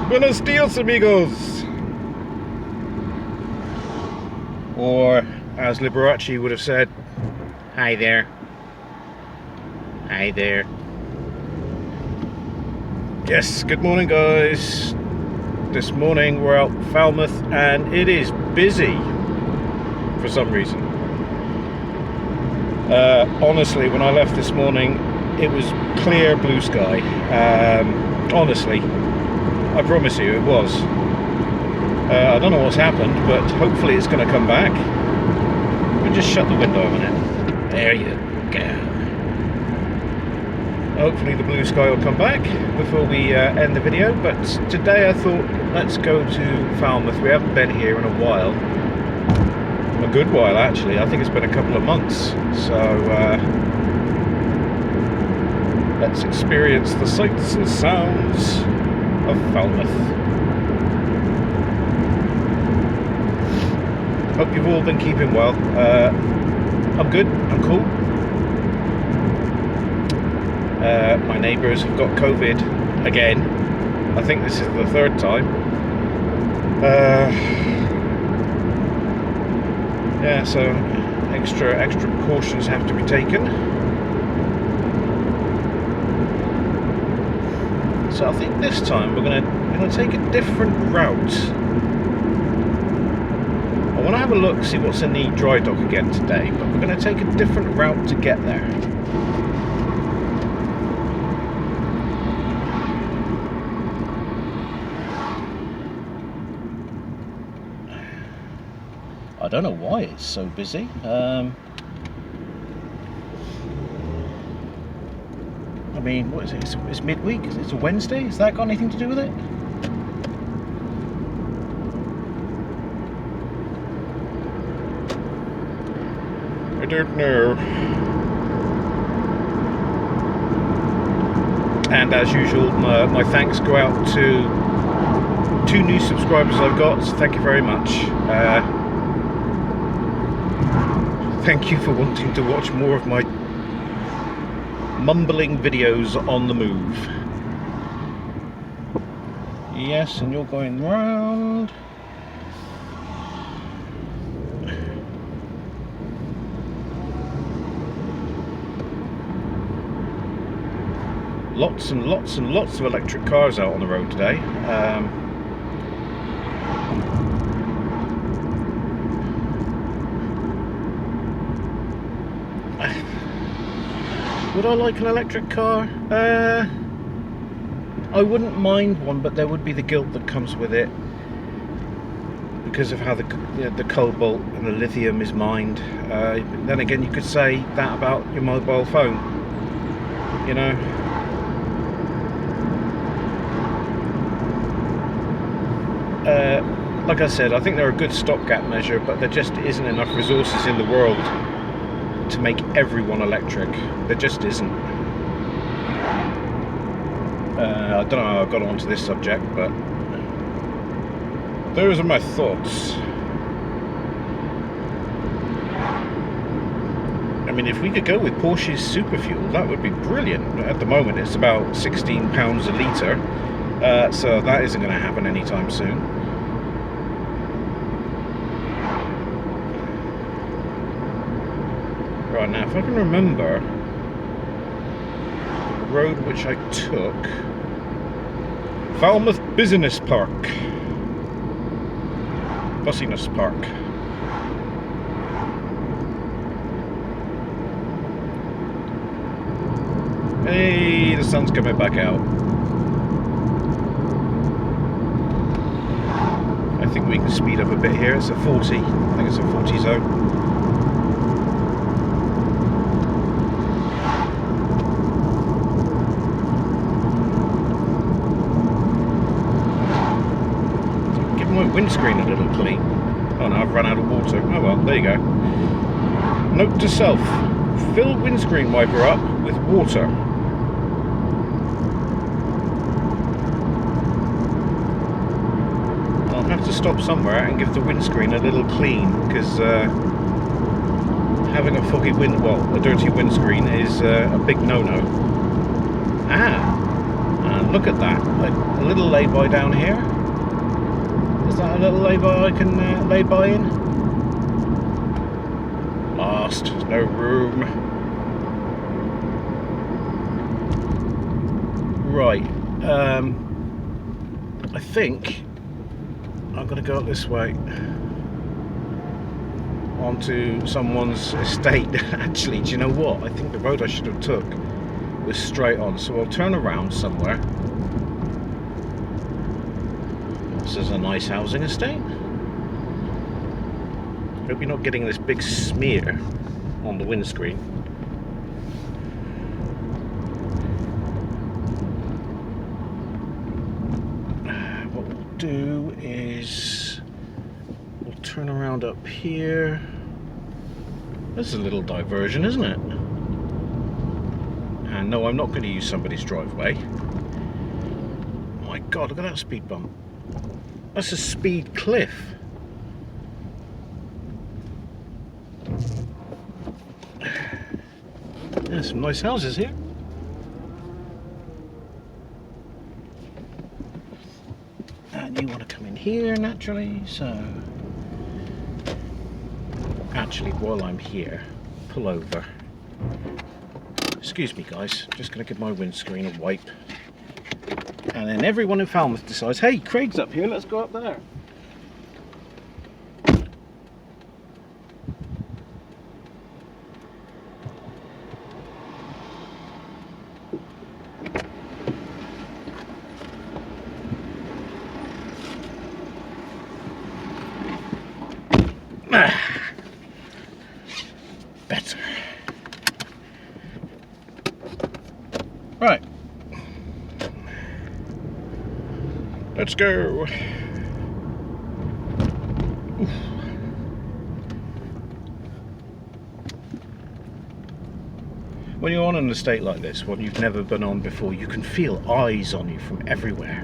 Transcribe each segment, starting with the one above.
Buenos dias, amigos! Or, as Liberace would have said, hi there. Hi there. Yes, good morning, guys. This morning we're out Falmouth and it is busy for some reason. Honestly, when I left this morning, it was clear blue sky. Honestly, I promise you it was. I don't know what's happened, but hopefully it's going to come back. We'll just shut the window a minute. There you go. Hopefully the blue sky will come back before we end the video. But today I thought, let's go to Falmouth. We haven't been here in a while. A good while, actually. I think it's been a couple of months. So let's experience the sights and sounds of Falmouth. Hope you've all been keeping well. I'm good, I'm cool. My neighbours have got COVID again. I think this is the third time. Yeah, so extra precautions have to be taken. So I think this time we're gonna take a different route. I want to have a look, see what's in the dry dock again today, but we're going to take a different route to get there. I don't know why it's so busy. I mean, what is it? It's midweek. It's a Wednesday. Has that got anything to do with it? I don't know. And as usual, my thanks go out to 2 new subscribers I've got, so thank you very much. Thank you for wanting to watch more of my mumbling videos on the move. Yes, and you're going round. Lots and lots and lots of electric cars out on the road today. Would I like an electric car? I wouldn't mind one, but there would be the guilt that comes with it because of how the cobalt and the lithium is mined. Then again, you could say that about your mobile phone, you know. Like I said, I think they're a good stopgap measure, but there just isn't enough resources in the world to make everyone electric. There just isn't. I don't know how I got onto this subject, but those are my thoughts. I mean, if we could go with Porsche's super fuel, that would be brilliant. At the moment, it's about £16 a litre, so that isn't going to happen anytime soon. Right, now if I can remember the road which I took, Falmouth Business Park, Bussiness Park. Hey, the sun's coming back out. I think we can speed up a bit here. It's a 40. I think it's a 40 zone. Windscreen a little clean. Oh no, I've run out of water. Oh well, there you go. Note to self: fill windscreen wiper up with water. I'll have to stop somewhere and give the windscreen a little clean, because having a foggy a dirty windscreen is a big no-no. And look at that. A little lay-by down here. Is that a little lay-by I can lay by in? Lost. No room. Right. I think I'm going to go up this way onto someone's estate. Actually, do you know what? I think the road I should have took was straight on, so I'll turn around somewhere. This is a nice housing estate. Hope you're not getting this big smear on the windscreen. What we'll do is we'll turn around up here. This is a little diversion, isn't it? And no, I'm not going to use somebody's driveway. My God, look at that speed bump. That's a speed cliff. There's some nice houses here. And you want to come in here naturally, so actually while I'm here, pull over. Excuse me guys, just going to give my windscreen a wipe. And then everyone in Falmouth decides, hey, Craig's up here, let's go up there. Better. Right. Let's go. Oof. When you're on an estate like this, one you've never been on before, you can feel eyes on you from everywhere.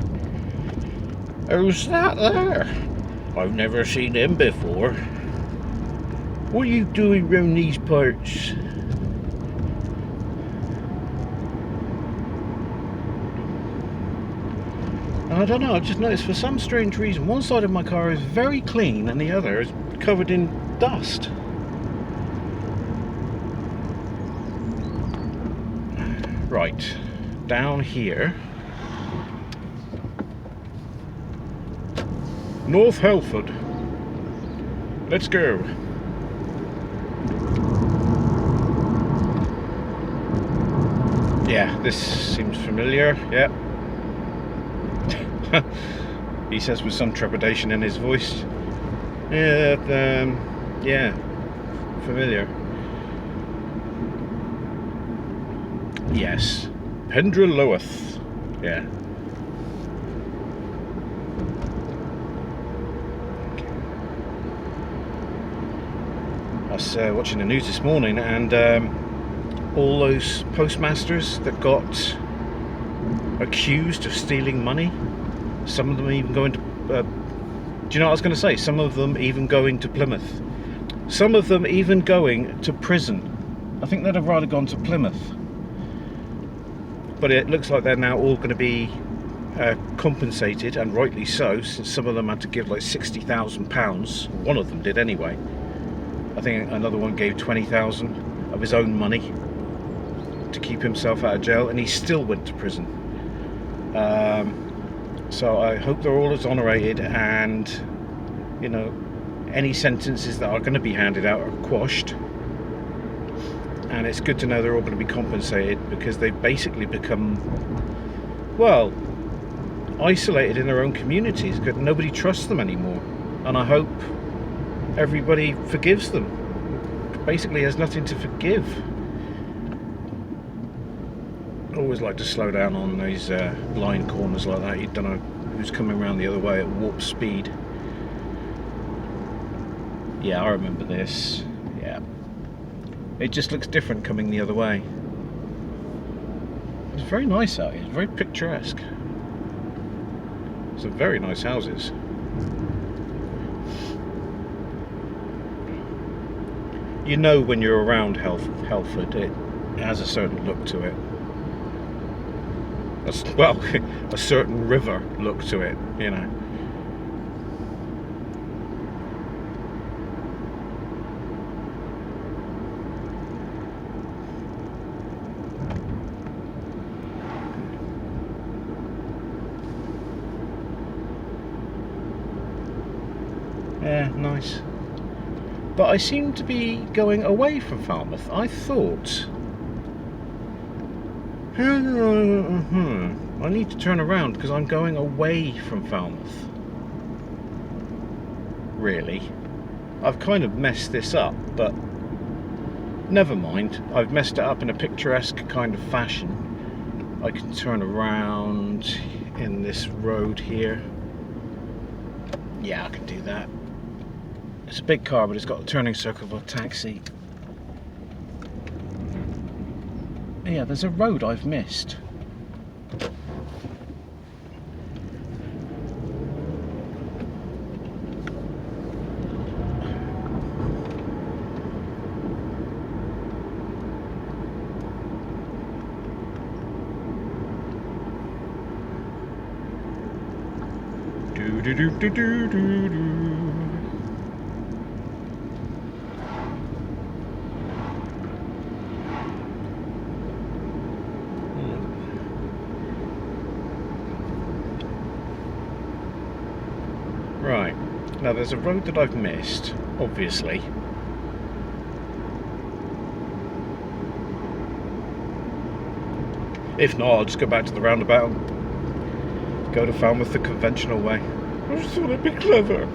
Who's that there? I've never seen him before. What are you doing round these parts? I don't know, I've just noticed for some strange reason one side of my car is very clean and the other is covered in dust. Right, down here. North Halford. Let's go. Yeah, this seems familiar, yeah. He says with some trepidation in his voice. Yeah, yeah, familiar. Yes, Pendra Loweth. Yeah. I was watching the news this morning, and all those postmasters that got accused of stealing money, some of them even going to do you know what I was going to say, some of them even going to Plymouth, some of them even going to prison. I think they'd have rather gone to Plymouth, but it looks like they're now all going to be compensated, and rightly so, since some of them had to give like £60,000. One of them did anyway. I think another one gave 20,000 of his own money to keep himself out of jail, and he still went to prison. So I hope they're all exonerated, and you know, any sentences that are going to be handed out are quashed. And it's good to know they're all going to be compensated, because they've basically become, well, isolated in their own communities. Nobody trusts them anymore, and I hope everybody forgives them. Basically has nothing to forgive. I always like to slow down on these blind corners like that. You don't know who's coming around the other way at warp speed. Yeah, I remember this. Yeah, it just looks different coming the other way. It's very nice out here. It's very picturesque. Some very nice houses. You know when you're around Halford, it has a certain look to it. well, a certain river look to it, you know. Yeah, nice. But I seem to be going away from Falmouth. I thought... I need to turn around because I'm going away from Falmouth. Really. I've kind of messed this up, but never mind. I've messed it up in a picturesque kind of fashion. I can turn around in this road here. Yeah, I can do that. It's a big car, but it's got a turning circle for a taxi. Yeah, there's a road I've missed. Do do do do do do do. Right, now there's a road that I've missed, obviously. If not, I'll just go back to the roundabout and go to Falmouth the conventional way. I just thought it'd be clever.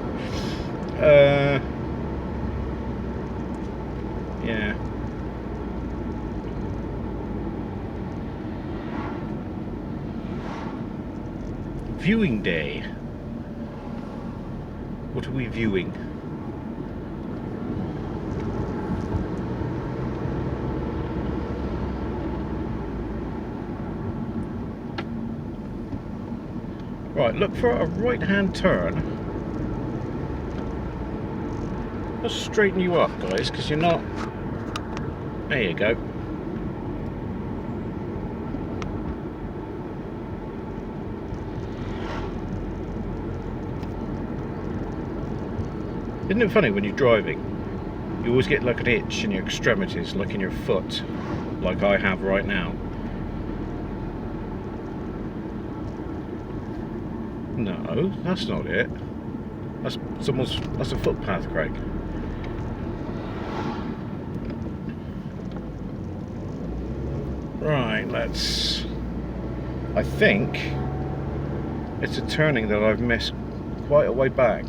Yeah. Viewing day. What are we viewing? Right, look for a right-hand turn. Let's straighten you up, guys, because you're not... There you go. Isn't it funny when you're driving, you always get like an itch in your extremities, like in your foot, like I have right now. No, that's not it. That's a footpath, Craig. Right, let's... I think it's a turning that I've missed quite a way back.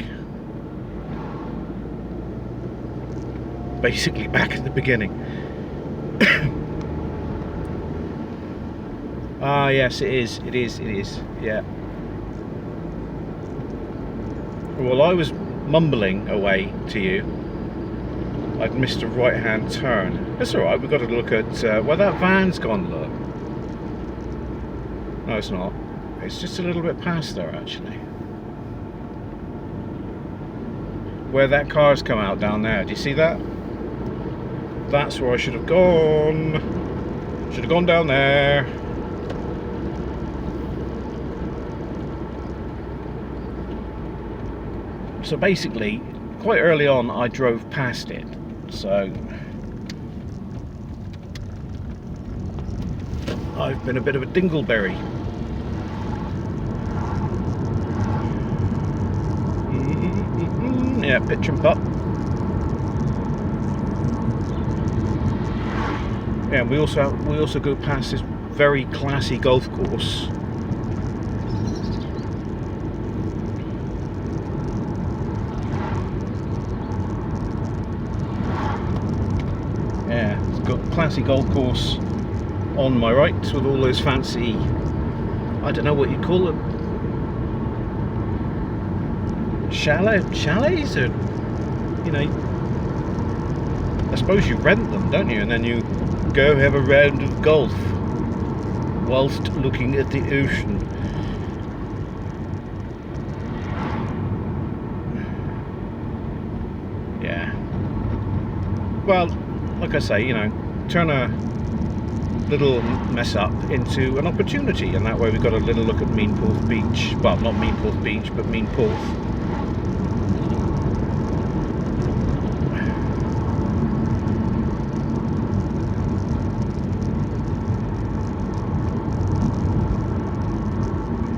Basically back at the beginning. Ah, yes, it is, yeah. Well, I was mumbling away to you. I'd missed a right-hand turn. That's alright, we've got to look at where that van's gone, look. No, it's not. It's just a little bit past there, actually. Where that car's come out down there, do you see that? That's where I should have gone. Should have gone down there. So basically, quite early on, I drove past it. So I've been a bit of a dingleberry. Yeah, pitch and putt. Yeah, we also go past this very classy golf course. Yeah, it's got a classy golf course on my right with all those fancy, I don't know what you'd call them, chalets, or, you know, I suppose you rent them, don't you, and then you go have a round of golf whilst looking at the ocean. Yeah. Well, like I say, you know, turn a little mess up into an opportunity, and that way we got a little look at Meanporth Beach. Well, not Meanporth Beach, but Meanporth.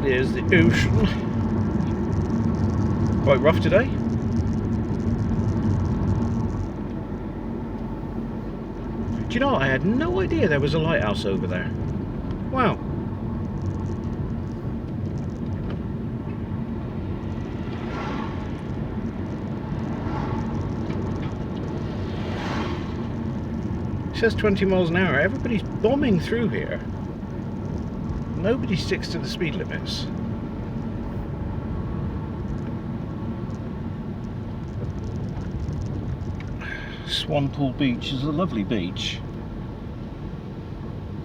There's the ocean. Quite rough today. Do you know, I had no idea there was a lighthouse over there. Wow. It says 20 miles an hour. Everybody's bombing through here. Nobody sticks to the speed limits. Swanpool Beach is a lovely beach.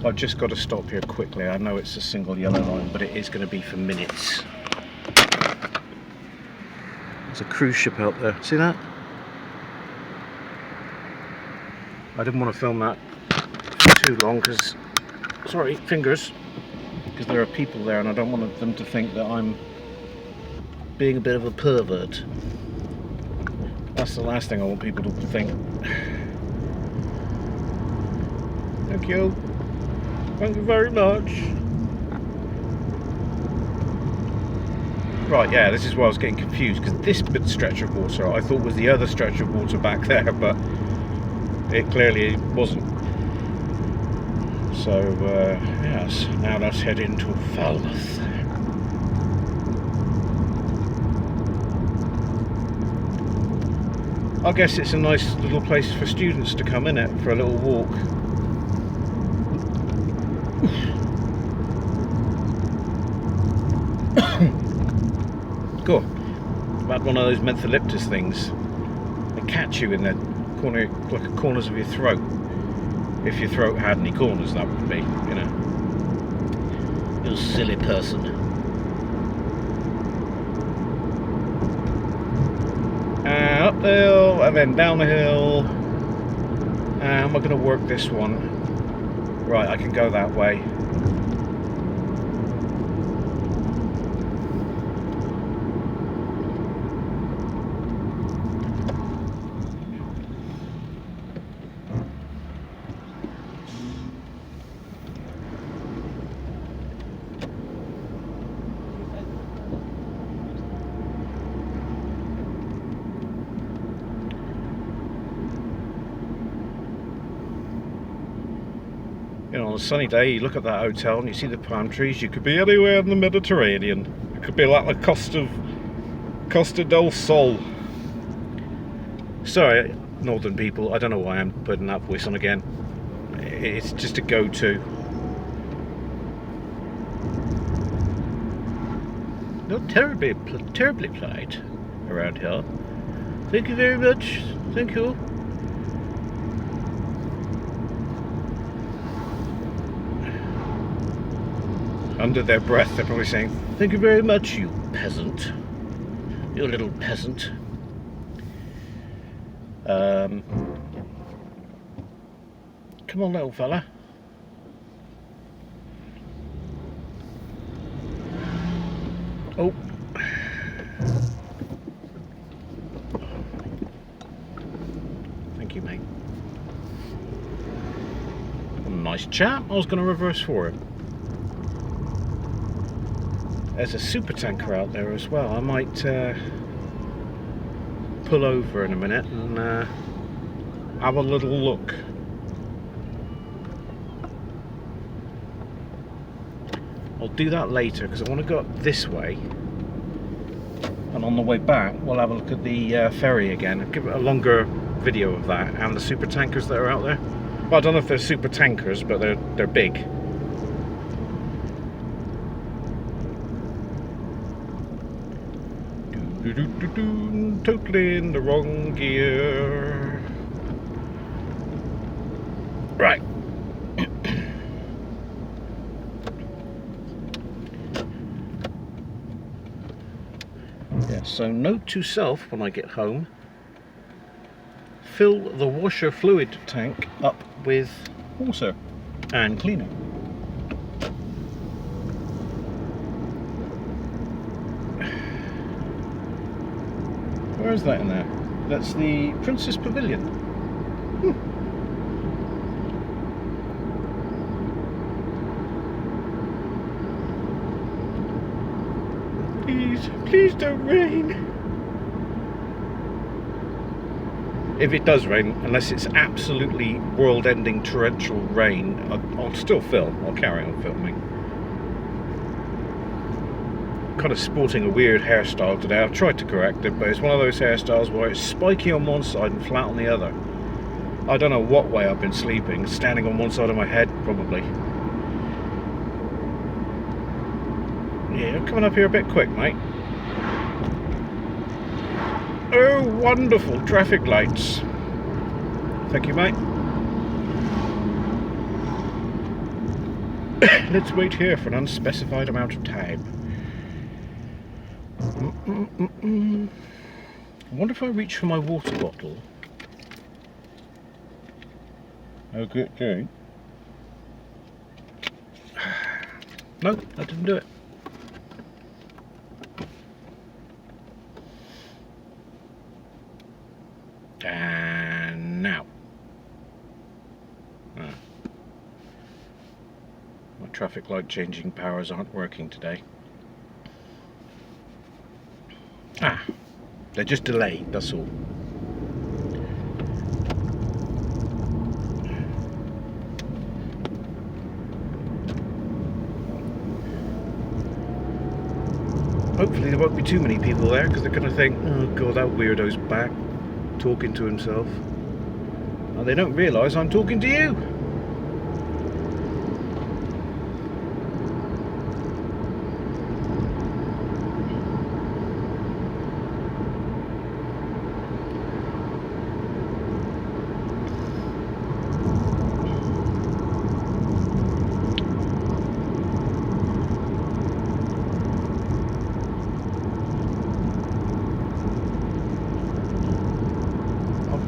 I've just got to stop here quickly. I know it's a single yellow line, but it is going to be for minutes. There's a cruise ship out there. See that? I didn't want to film that for too long because, sorry, fingers, because there are people there and I don't want them to think that I'm being a bit of a pervert. That's the last thing I want people to think. Thank you. Thank you very much. Right, yeah, this is why I was getting confused, because this bit stretch of water I thought was the other stretch of water back there, but it clearly wasn't. So, yes, now let's head into Falmouth. I guess it's a nice little place for students to come in it for a little walk. Cool. About one of those mentholyptus things. They catch you in the corner, like the corners of your throat. If your throat had any corners, that would be, you know. You silly person. Up the hill and then down the hill. Am I going to work this one? Right, I can go that way. You know, on a sunny day, you look at that hotel and you see the palm trees. You could be anywhere in the Mediterranean. It could be like the Costa del Sol. Sorry, northern people, I don't know why I'm putting that voice on again. It's just a go-to. Not terribly polite around here. Thank you very much. Thank you. Under their breath, they're probably saying, "Thank you very much, you peasant. You little peasant." Come on, little fella. Oh. Thank you, mate. Nice chap. I was going to reverse for him. There's a super tanker out there as well. I might pull over in a minute and have a little look. I'll do that later because I want to go up this way, and on the way back we'll have a look at the ferry again. I'll give it a longer video of that and the super tankers that are out there. Well, I don't know if they're super tankers, but they're big. Totally in the wrong gear. Right. Yeah, so note to self when I get home: fill the washer fluid tank up with water. and cleaner. Where is that in there? That's the Princess Pavilion. Please don't rain. If it does rain, unless it's absolutely world-ending torrential rain, I'll still film. I'll carry on filming. Kind of sporting a weird hairstyle today. I've tried to correct it, but it's one of those hairstyles where it's spiky on one side and flat on the other. I don't know what way I've been sleeping. Standing on one side of my head, probably. Yeah, you're coming up here a bit quick, mate. Oh, wonderful traffic lights. Thank you, mate. Let's wait here for an unspecified amount of time. I wonder if I reach for my water bottle. Okay. No, I didn't do it. And now. My traffic light changing powers aren't working today. They're just delayed, that's all. Hopefully there won't be too many people there, because they're going to think, oh god, that weirdo's back, talking to himself. And they don't realise I'm talking to you.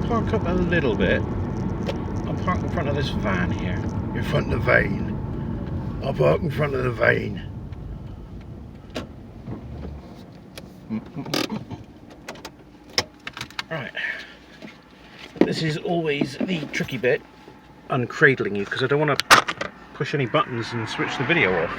Park up a little bit. I'll park in front of this van here. In front of the vane. I'll park in front of the vane. Right. This is always the tricky bit, uncradling you, because I don't want to push any buttons and switch the video off.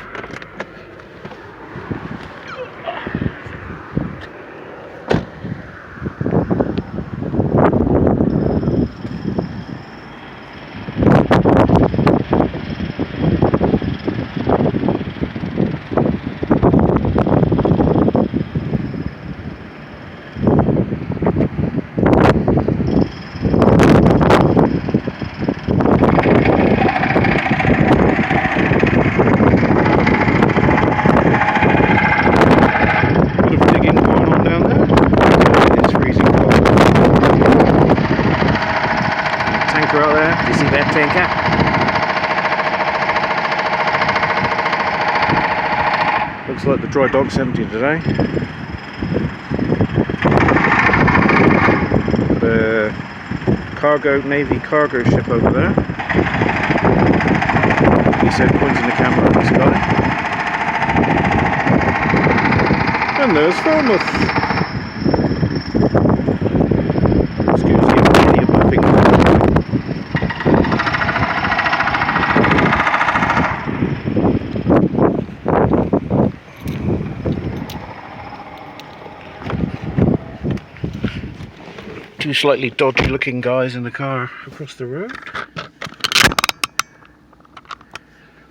Out there, do you see that tanker? Looks like the dry dock's empty today. The Navy cargo ship over there. He said, pointing the camera at the sky. And there's Falmouth. Excuse the idiot of my finger. Two slightly dodgy looking guys in the car across the road.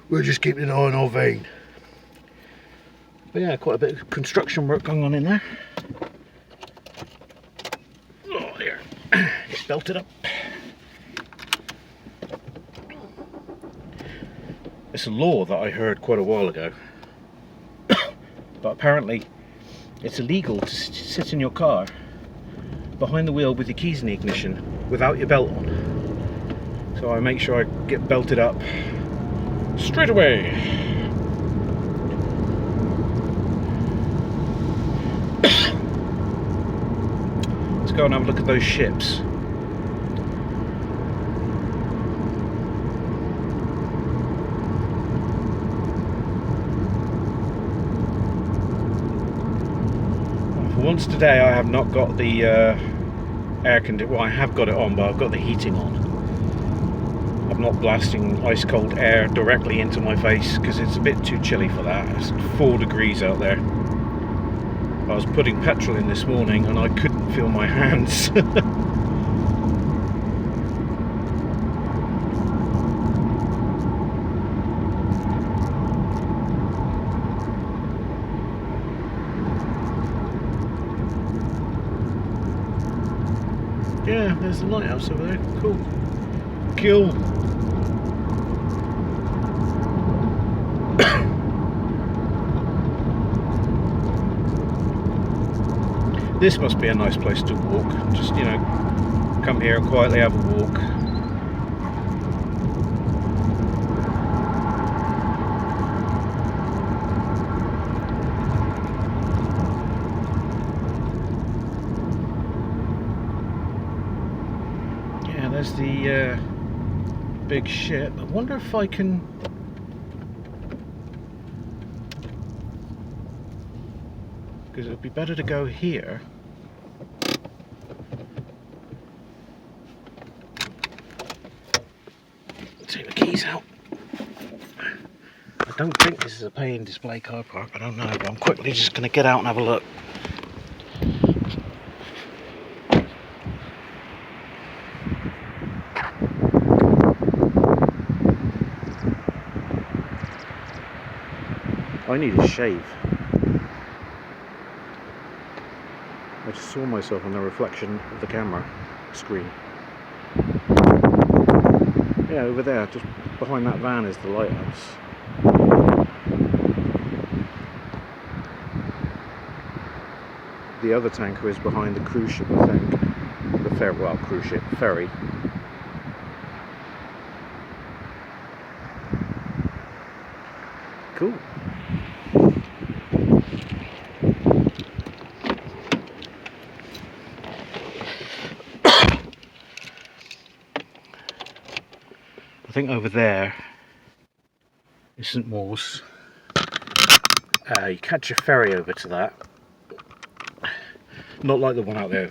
We're just keeping an eye on our vane. But yeah, quite a bit of construction work going on in there. Oh, there. It's belted up. It's a law that I heard quite a while ago. But apparently it's illegal to sit in your car behind the wheel with your keys in the ignition without your belt on. So I make sure I get belted up straight away. Let's go and have a look at those ships. For once today I have not got the air conditioner. Well, I have got it on, but I've got the heating on. I'm not blasting ice cold air directly into my face because it's a bit too chilly for that. It's 4 degrees out there. I was putting petrol in this morning and I couldn't feel my hands. Yeah, there's the lighthouse over there. Cool. Cool. This must be a nice place to walk. Just, you know, come here and quietly have a walk. Yeah, there's the big ship. I wonder if I can... because it would be better to go here. Take the keys out. I don't think this is a pay and display car park. I don't know, but I'm quickly just going to get out and have a look. I need a shave. I just saw myself in the reflection of the camera screen. Yeah, over there, just behind that van is the lighthouse. The other tanker is behind the cruise ship, I think. The cruise ship, ferry. Cool. I think over there is St. Mawes. You catch a ferry over to that. Not like the one out there.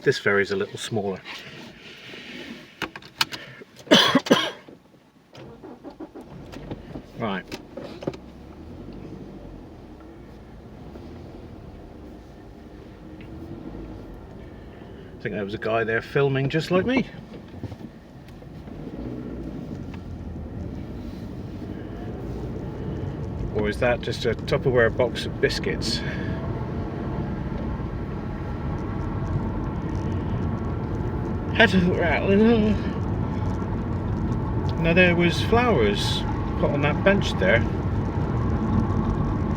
This ferry is a little smaller. Right. I think there was a guy there filming just like me. Or is that just a Tupperware box of biscuits? Had to rattling. Now there was flowers put on that bench there.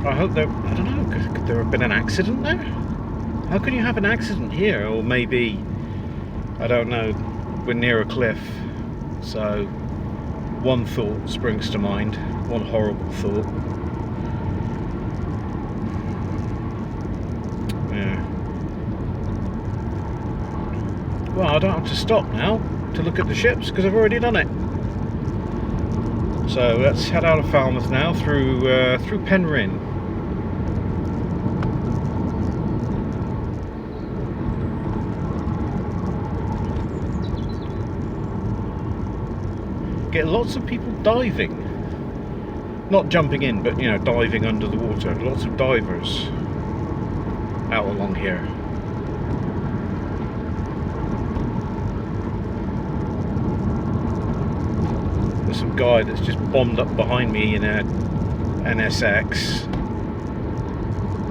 I hope there, I don't know, could there have been an accident there? How can you have an accident here? Or maybe, I don't know, we're near a cliff. So one thought springs to mind, one horrible thought. Yeah. Well, I don't have to stop now to look at the ships because I've already done it. So let's head out of Falmouth now through Penryn. Get lots of people diving. Not jumping in, but you know, diving under the water. Lots of divers out along here. There's some guy that's just bombed up behind me in a NSX.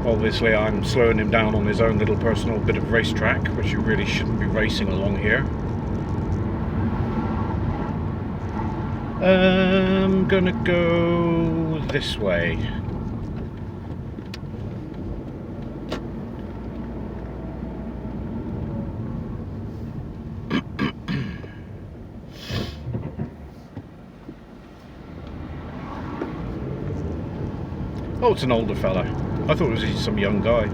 Obviously I'm slowing him down on his own little personal bit of racetrack, which you really shouldn't be racing along here. I'm gonna go this way. Oh, it's an older fella. I thought it was some young guy.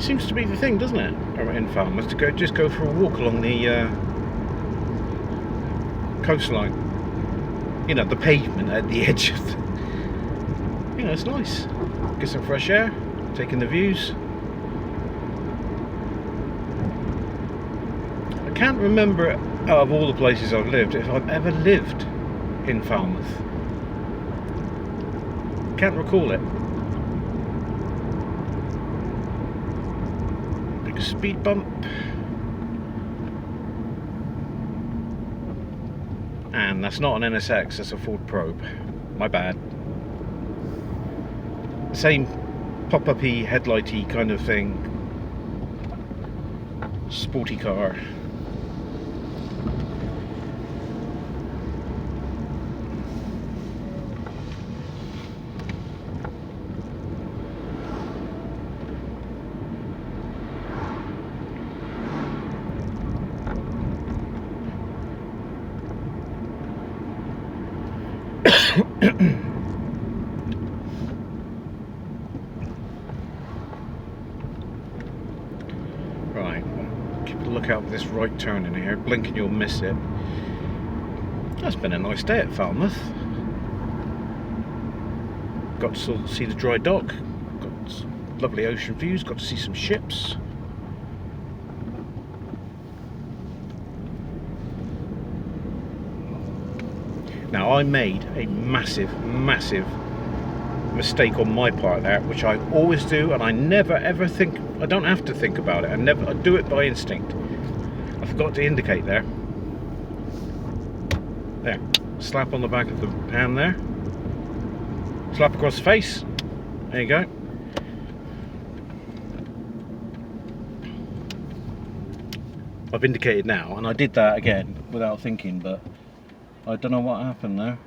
Seems to be the thing, doesn't it, in Falmouth, to just go for a walk along the coastline. You know, the pavement at the edge of the, you know, it's nice. Get some fresh air, taking the views. I can't remember, out of all the places I've lived, if I've ever lived in Falmouth. Can't recall it. Big speed bump. And that's not an NSX, that's a Ford Probe. My bad. Same pop-up-y, headlighty kind of thing. Sporty car. Right, keep a look out for this right turn in here. Blink and you'll miss it. That's been a nice day at Falmouth. Got to sort of see the dry dock. Got lovely ocean views. Got to see some ships. Now, I made a massive mistake on my part there, which I always do, and I never ever think, I don't have to think about it, I do it by instinct. I forgot to indicate there. There, slap on the back of the hand there, slap across the face, there you go. I've indicated now, and I did that again without thinking, but I don't know what happened there.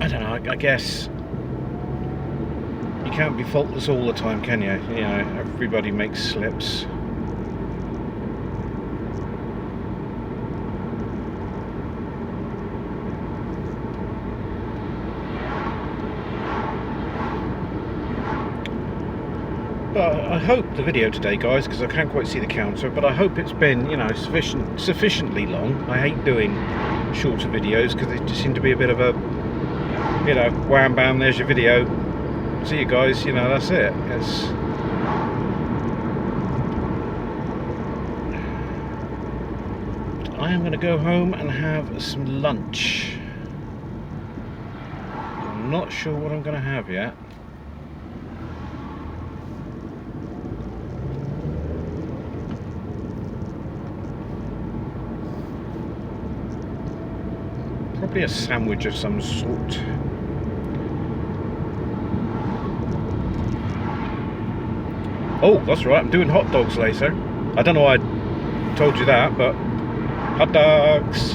I don't know, I guess you can't be faultless all the time, can you? You know, everybody makes slips. But I hope the video today, guys, because I can't quite see the counter, but I hope it's been, you know, sufficiently long. I hate doing shorter videos because they just seem to be a bit of a, you know, wham bam, there's your video. See you guys, you know, that's it. I am going to go home and have some lunch. I'm not sure what I'm going to have yet. Probably a sandwich of some sort. Oh, that's right, I'm doing hot dogs later. I don't know why I told you that, but hot dogs.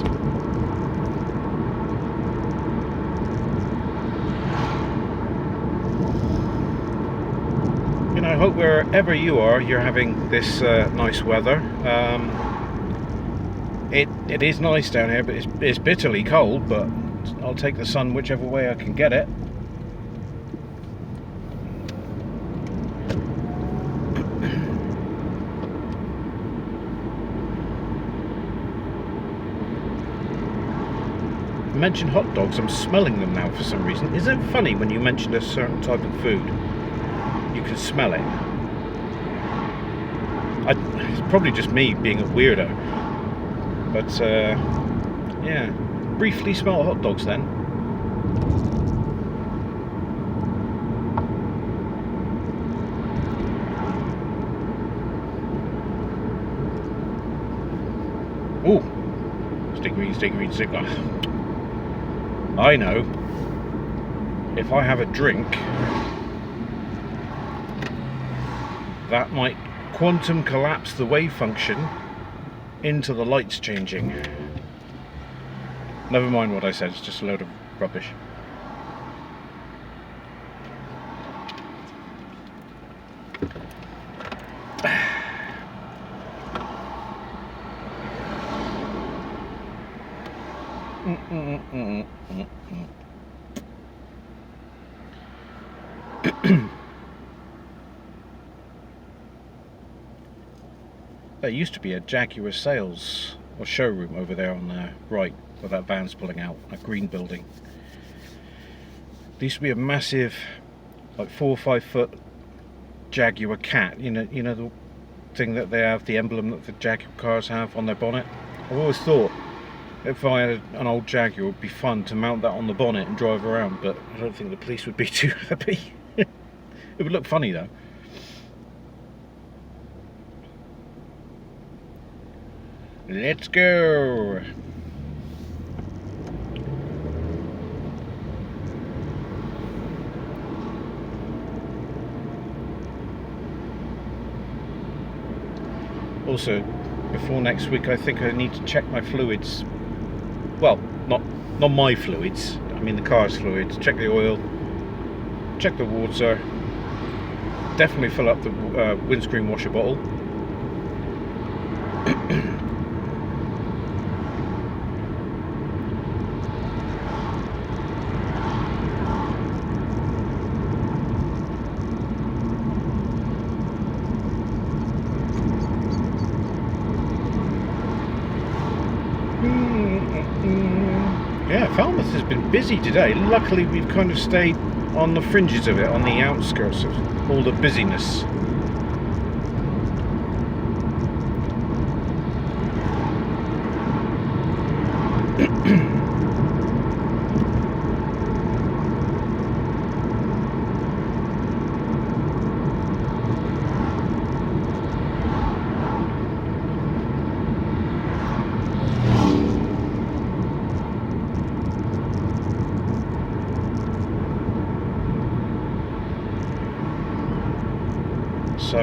You know, I hope wherever you are, you're having this nice weather. It is nice down here, but it's bitterly cold, but I'll take the sun whichever way I can get it. You mentioned hot dogs, I'm smelling them now for some reason. Isn't it funny when you mention a certain type of food, you can smell it? It's probably just me being a weirdo. But, yeah, briefly smell hot dogs then. Ooh, stick green, stick. I know, if I have a drink, that might quantum collapse the wave function into the lights changing. Never mind what I said, it's just a load of rubbish. There used to be a Jaguar sales or showroom over there on the right, where that van's pulling out, a green building. There used to be a massive, like 4 or 5 foot Jaguar cat. You know the thing that they have, the emblem that the Jaguar cars have on their bonnet. I've always thought if I had an old Jaguar, it would be fun to mount that on the bonnet and drive around, but I don't think the police would be too happy. It would look funny though. Let's go! Also, before next week, I think I need to check my fluids. Well, not my fluids, I mean the car's fluids. Check the oil, check the water, definitely fill up the windscreen washer bottle. Yeah, Falmouth has been busy today. Luckily we've kind of stayed on the fringes of it, on the outskirts of all the busyness. So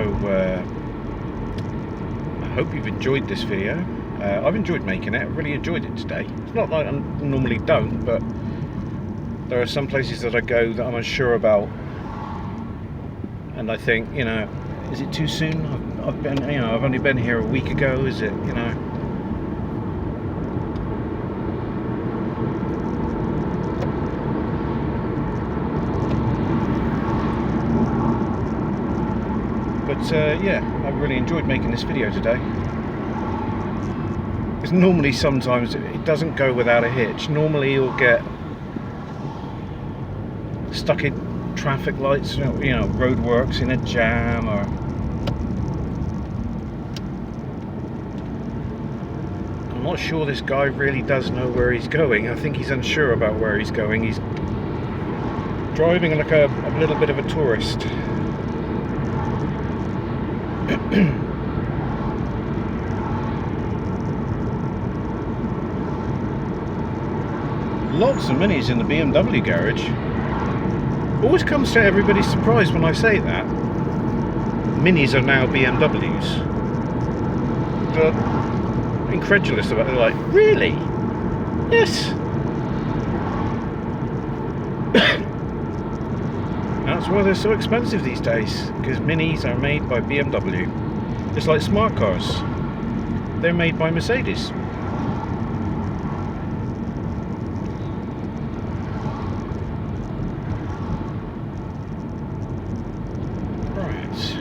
I hope you've enjoyed this video. I've enjoyed making it. I really enjoyed it today. It's not like I normally don't, but there are some places that I go that I'm unsure about, and I think, is it too soon? I've been, I've only been here a week ago. Is it, But yeah, I've really enjoyed making this video today. Because normally sometimes it doesn't go without a hitch. Normally you'll get stuck in traffic lights, roadworks, in a jam, or I'm not sure this guy really does know where he's going. I think he's unsure about where he's going. He's driving like a little bit of a tourist. Lots of Minis in the BMW garage. Always comes to everybody's surprise when I say that. Minis are now BMWs. They're incredulous about it. They're like, really? Yes. That's why they're so expensive these days, because Minis are made by BMW. It's like smart cars. They're made by Mercedes. Right.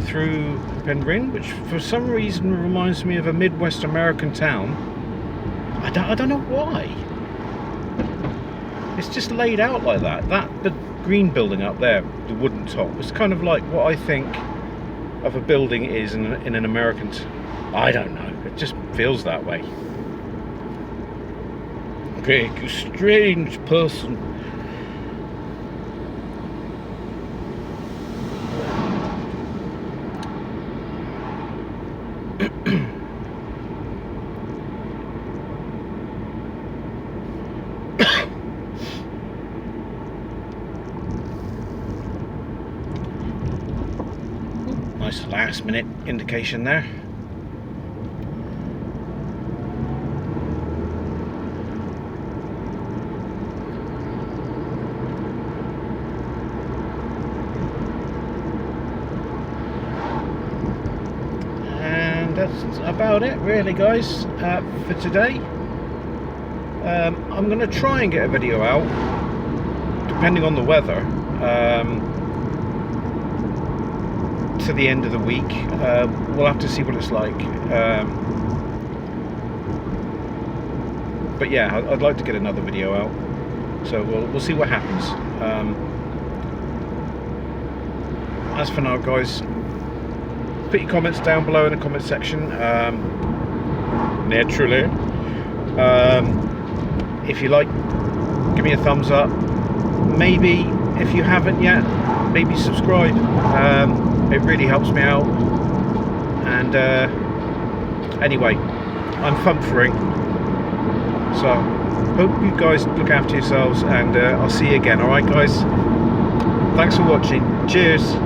Through Penryn, which for some reason reminds me of a Midwest American town. I don't know why. It's just laid out like that. The green building up there, the wooden top, it's kind of like what I think of a building is in an American I don't know, it just feels that way. Okay, you strange person. Nice last minute indication there. And that's about it really, guys, for today. I'm going to try and get a video out depending on the weather. to the end of the week. We'll have to see what it's like. But yeah, I'd like to get another video out, so we'll see what happens. As for now, guys, put your comments down below in the comment section. Naturally, if you like, give me a thumbs up. Maybe if you haven't yet, maybe subscribe. It really helps me out. And anyway, I'm thumpering. So hope you guys look after yourselves, and I'll see you again. Alright guys, thanks for watching. Cheers.